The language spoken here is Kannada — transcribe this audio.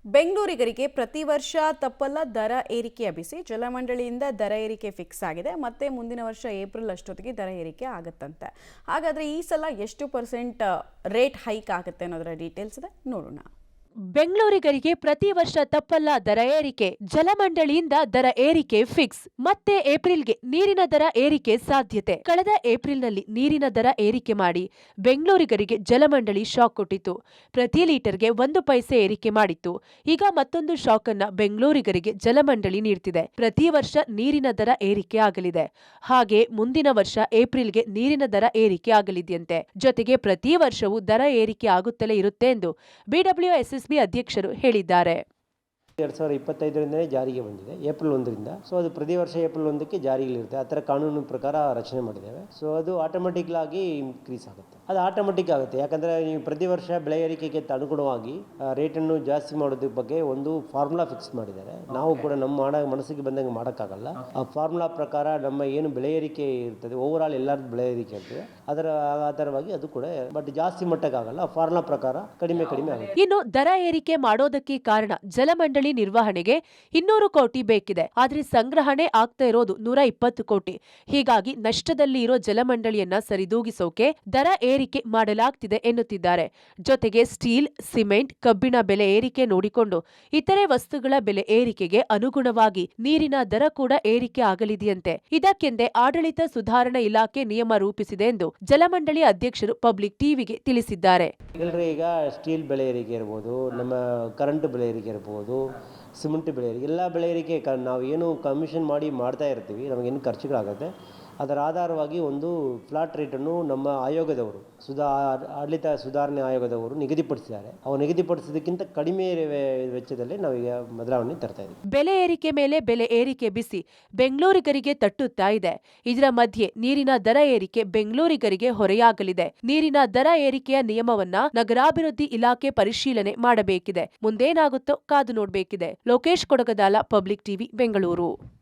ಬೆಂಗಳೂರಿಗರಿಗೆ ಪ್ರತಿ ವರ್ಷ ತಪ್ಪಲ್ಲ ದರ ಏರಿಕೆಯ ಬಿಸಿ. ಜಲಮಂಡಳಿಯಿಂದ ದರ ಏರಿಕೆ ಫಿಕ್ಸ್ ಆಗಿದೆ. ಮತ್ತೆ ಮುಂದಿನ ವರ್ಷ ಏಪ್ರಿಲ್ ಅಷ್ಟೊತ್ತಿಗೆ ದರ ಏರಿಕೆ ಆಗುತ್ತಂತೆ. ಹಾಗಾದ್ರೆ ಈ ಸಲ ಎಷ್ಟು ಪರ್ಸೆಂಟ್ ರೇಟ್ ಹೈಕ್ ಆಗುತ್ತೆ ಅನ್ನೋದರ ಡೀಟೇಲ್ಸ್ ಇದೆ, ನೋಡೋಣ. ಬೆಂಗಳೂರಿಗರಿಗೆ ಪ್ರತಿ ವರ್ಷ ತಪ್ಪಲ್ಲ ದರ ಏರಿಕೆ. ಜಲಮಂಡಳಿಯಿಂದ ದರ ಏರಿಕೆ ಫಿಕ್ಸ್. ಮತ್ತೆ ಏಪ್ರಿಲ್ಗೆ ನೀರಿನ ದರ ಏರಿಕೆ ಸಾಧ್ಯತೆ. ಕಳೆದ ಏಪ್ರಿಲ್ನಲ್ಲಿ ನೀರಿನ ದರ ಏರಿಕೆ ಮಾಡಿ ಬೆಂಗಳೂರಿಗರಿಗೆ ಜಲಮಂಡಳಿ ಶಾಕ್ ಕೊಟ್ಟಿತ್ತು. ಪ್ರತಿ ಲೀಟರ್ಗೆ 1 ಪೈಸೆ ಏರಿಕೆ ಮಾಡಿತ್ತು. ಈಗ ಮತ್ತೊಂದು ಶಾಕ್ ಅನ್ನ ಬೆಂಗಳೂರಿಗರಿಗೆ ಜಲಮಂಡಳಿ ನೀಡ್ತಿದೆ. ಪ್ರತಿ ವರ್ಷ ನೀರಿನ ದರ ಏರಿಕೆ ಆಗಲಿದೆ. ಹಾಗೆ ಮುಂದಿನ ವರ್ಷ ಏಪ್ರಿಲ್ಗೆ ನೀರಿನ ದರ ಏರಿಕೆ ಆಗಲಿದೆಯಂತೆ. ಜೊತೆಗೆ ಪ್ರತಿ ವರ್ಷವೂ ದರ ಏರಿಕೆ ಆಗುತ್ತಲೇ ಇರುತ್ತೆ ಎಂದು BWSSB ಅಧ್ಯಕ್ಷರು ಹೇಳಿದ್ದಾರೆ. 2025ರಿಂದಲೇ ಜಾರಿಗೆ ಬಂದಿದೆ, ಏಪ್ರಿಲ್ 1ರಿಂದ. ಸೊ ಅದು ಪ್ರತಿ ವರ್ಷ ಏಪ್ರಿಲ್ 1ಕ್ಕೆ ಜಾರಿಯಲ್ಲಿರುತ್ತೆ. ಆ ಥರ ಕಾನೂನು ಪ್ರಕಾರ ರಚನೆ ಮಾಡಿದ್ದೇವೆ. ಸೊ ಅದು ಆಟೋಮೆಟಿಕ್ ಆಗಿ ಇನ್ಕ್ರೀಸ್ ಆಗುತ್ತೆ. ಅದು ಆಟೋಮೆಟಿಕ್ ಆಗುತ್ತೆ, ಯಾಕಂದರೆ ನೀವು ಪ್ರತಿ ವರ್ಷ ಬೆಳೆ ಏರಿಕೆಗೆ ಅನುಗುಣವಾಗಿ ರೇಟನ್ನು ಜಾಸ್ತಿ ಮಾಡೋದ್ರ ಬಗ್ಗೆ ಒಂದು ಫಾರ್ಮುಲಾ ಫಿಕ್ಸ್ ಮಾಡಿದ್ದಾರೆ. ನಾವು ಕೂಡ ನಮ್ಮ ಮನಸ್ಸಿಗೆ ಬಂದಂಗೆ ಮಾಡೋಕ್ಕಾಗಲ್ಲ. ಆ ಫಾರ್ಮುಲಾ ಪ್ರಕಾರ ನಮ್ಮ ಏನು ಬೆಳೆ ಏರಿಕೆ ಇರ್ತದೆ, ಓವರ್ ಆಲ್ ಎಲ್ಲರದ್ದು ಬೆಳೆ ಏರಿಕೆ ಇರ್ತದೆ, ಅದರ ಆಧಾರವಾಗಿ ಅದು ಕೂಡ ಬಟ್ ಜಾಸ್ತಿ ಮಟ್ಟಕ್ಕಾಗಲ್ಲ. ಆ ಫಾರ್ಮುಲಾ ಪ್ರಕಾರ ಕಡಿಮೆ ಆಗುತ್ತೆ. ಇನ್ನು ದರ ಏರಿಕೆ ಮಾಡೋದಕ್ಕೆ ಕಾರಣ ಜಲಮಂಡಳಿ ನಿರ್ವಹಣೆಗೆ 200 ಕೋಟಿ ಬೇಕಿದೆ. ಆದ್ರೆ ಸಂಗ್ರಹಣೆ ಆಗ್ತಾ ಇರೋದು 120 ಕೋಟಿ. ಹೀಗಾಗಿ ನಷ್ಟದಲ್ಲಿ ಇರೋ ಜಲಮಂಡಳಿಯನ್ನ ಸರಿದೂಗಿಸೋಕೆ ದರ ಏರಿಕೆ ಮಾಡಲಾಗ್ತಿದೆ ಎನ್ನುತ್ತಿದ್ದಾರೆ. ಜೊತೆಗೆ ಸ್ಟೀಲ್, ಸಿಮೆಂಟ್, ಕಬ್ಬಿಣ ಬೆಲೆ ಏರಿಕೆ ನೋಡಿಕೊಂಡು ಇತರೆ ವಸ್ತುಗಳ ಬೆಲೆ ಏರಿಕೆಗೆ ಅನುಗುಣವಾಗಿ ನೀರಿನ ದರ ಕೂಡ ಏರಿಕೆ ಆಗಲಿದೆಯಂತೆ. ಇದಕ್ಕೆಂದೇ ಆಡಳಿತ ಸುಧಾರಣಾ ಇಲಾಖೆ ನಿಯಮ ರೂಪಿಸಿದೆ ಎಂದು ಜಲಮಂಡಳಿ ಅಧ್ಯಕ್ಷರು ಪಬ್ಲಿಕ್ ಟಿವಿಗೆ ತಿಳಿಸಿದ್ದಾರೆ. ಈಗ ಸ್ಟೀಲ್ ಬೆಲೆ ಏರಿಕೆ ಇರ್ಬೋದು, ನಮ್ಮ ಕರೆಂಟ್ ಬೆಲೆ ಏರಿಕೆ ಇರ್ಬೋದು, ಸಿಮೆಂಟ್ ಬೆಳೆ ಏರಿಕೆ, ಎಲ್ಲ ಬೆಳೆ ಏರಿಕೆ ನಾವು ಏನು ಕಮಿಷನ್ ಮಾಡ್ತಾ ಇರ್ತೀವಿ, ನಮಗೇನು ಖರ್ಚುಗಳಾಗುತ್ತೆ, ಅದರ ಆಧಾರವಾಗಿ ಒಂದು ಫ್ಲಾಟ್ ರೇಟನ್ನು ನಮ್ಮ ಆಯೋಗದವರು ಆಡಳಿತ ಸುಧಾರಣೆ ಆಯೋಗದವರು ನಿಗದಿಪಡಿಸಿದ್ದಾರೆ. ಅವು ನಿಗದಿಪಡಿಸೋದಕ್ಕಿಂತ ಕಡಿಮೆ ವೆಚ್ಚದಲ್ಲಿ ನಾವೀಗ ಬದಲಾವಣೆ ತರ್ತಾ ಇದ್ದೀವಿ. ಬೆಲೆ ಏರಿಕೆ ಮೇಲೆ ಬೆಲೆ ಏರಿಕೆ ಬಿಸಿ ಬೆಂಗಳೂರಿಗರಿಗೆ ತಟ್ಟುತ್ತಾ ಇದೆ. ಇದರ ಮಧ್ಯೆ ನೀರಿನ ದರ ಏರಿಕೆ ಬೆಂಗಳೂರಿಗರಿಗೆ ಹೊರೆಯಾಗಲಿದೆ. ನೀರಿನ ದರ ಏರಿಕೆಯ ನಿಯಮವನ್ನ ನಗರಾಭಿವೃದ್ಧಿ ಇಲಾಖೆ ಪರಿಶೀಲನೆ ಮಾಡಬೇಕಿದೆ. ಮುಂದೇನಾಗುತ್ತೋ ಕಾದು ನೋಡಬೇಕಿದೆ. Lokesh Kodagadala, public TV, Bengaluru.